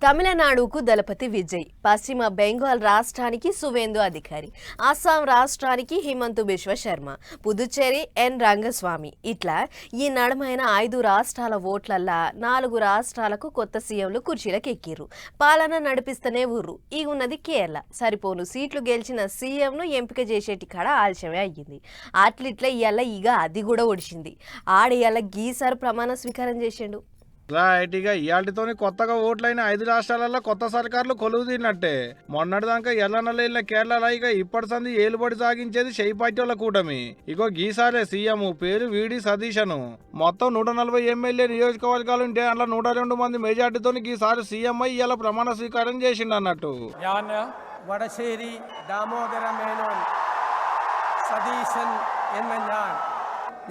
తమిళనాడుకు దళపతి విజయ్, పశ్చిమ బెంగాల్ రాష్ట్రానికి సువేందు అధికారి, అస్సాం రాష్ట్రానికి హిమంతు బిశ్వ శర్మ, పుదుచ్చేరి ఎన్ రంగస్వామి. ఇట్లా ఈ నడమైన 5 రాష్ట్రాల ఓట్లల్లా 4 రాష్ట్రాలకు కొత్త సీఎంలు కుర్చీలకు ఎక్కిర్రు. పాలన నడిపిస్తూనే ఊర్రు. ఈ ఉన్నది కేరళ. సరిపోను సీట్లు గెలిచిన సీఎంను ఎంపిక చేసేటి కాడ ఆలస్యమే అయ్యింది. అట్లిట్లా ఇవాళ అది కూడా ఒడిచింది. ఆడియాల గీసారు ప్రమాణ స్వీకారం చేసిండు. రైట్. ఇక ఇవాళతోని కొత్తగా ఓట్లైన 5 రాష్ట్రాలలో కొత్త సర్కార్లు కొలువు తీరినట్టే. మొన్నటిదాకా ఎల్లనల్లిన కేరళలో ఇక ఇప్పటి సంది ఏలుబడి సాగించేది షెయిపార్టీల కూటమి. ఇగో గీసారే సీఎం పేరు వీడి సతీశను. మొత్తం 140 ఎమ్మెల్యే నియోజకవర్గాలుంటే అందులో 102 మంది మెజార్టీతోని ఈసారి సీఎం అయి ఇవాళ ప్రమాణ స్వీకారం చేసిండు అన్నట్టు. വടശ്ശേരി ദാമോദര മേനോൻ സതീശൻ എന്ന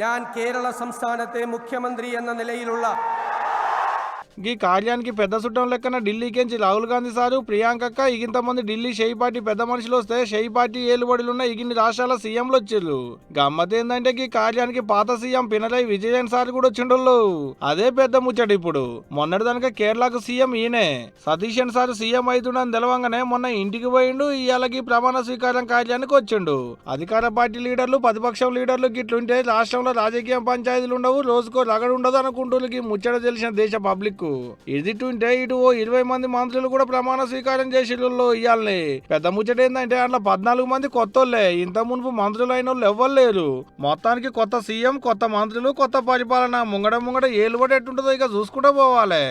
ഞാൻ കേരള സംസ്ഥാനത്തെ മുഖ്യമന്ത്രി എന്ന നിലയിലുള്ള ఈ కార్యానికి పెద్ద చుట్టం లెక్కన ఢిల్లీకించి రాహుల్ గాంధీ సారు, ప్రియాంకక్క, ఇగింతమంది ఢిల్లీ షెయి పార్టీ పెద్ద మనుషులు వస్తే షెయి పార్టీ ఏలుబడిలున్న ఇగిన్ని రాష్ట్రాల సీఎంలు వచ్చిర్రు. గమ్మత్ ఏందంటే ఈ కార్యానికి పాత సీఎం పినరై విజయన్ సార్ కూడా వచ్చిండోళ్ళు. అదే పెద్ద ముచ్చట ఇప్పుడు. మొన్నటిదానిక కేరళకు సీఎం ఈయనే. సతీశన్ సార్ సీఎం అవుతుండని తెలవంగానే మొన్న ఇంటికి పోయిండు. ఇవాళకి ప్రమాణ స్వీకారం కార్యానికి వచ్చిండు. అధికార పార్టీ లీడర్లు, ప్రతిపక్షం లీడర్లు గిట్లుంటే రాష్ట్రంలో రాజకీయ పంచాయతీలు ఉండవు, రోజుకో రగడు ఉండదు అనుకుంటూ ముచ్చట తెలిసిన దేశ పబ్లిక్. ఇదిటుంటే ఇటు 20 మంది మంత్రులు కూడా ప్రమాణ స్వీకారం చేసిళ్ళు ఇయ్యాలని. పెద్ద ముచ్చట ఏంటంటే అందులో 14 మంది కొత్తోళ్లే. ఇంత మునుపు మంత్రులు అయిన వాళ్ళు ఎవ్వరు లేరు. మొత్తానికి కొత్త సీఎం, కొత్త మంత్రులు, కొత్త పరిపాలన. ముంగడ ఏలుబడి ఎట్టుంటుందో ఇక చూసుకుంటూ పోవాలి.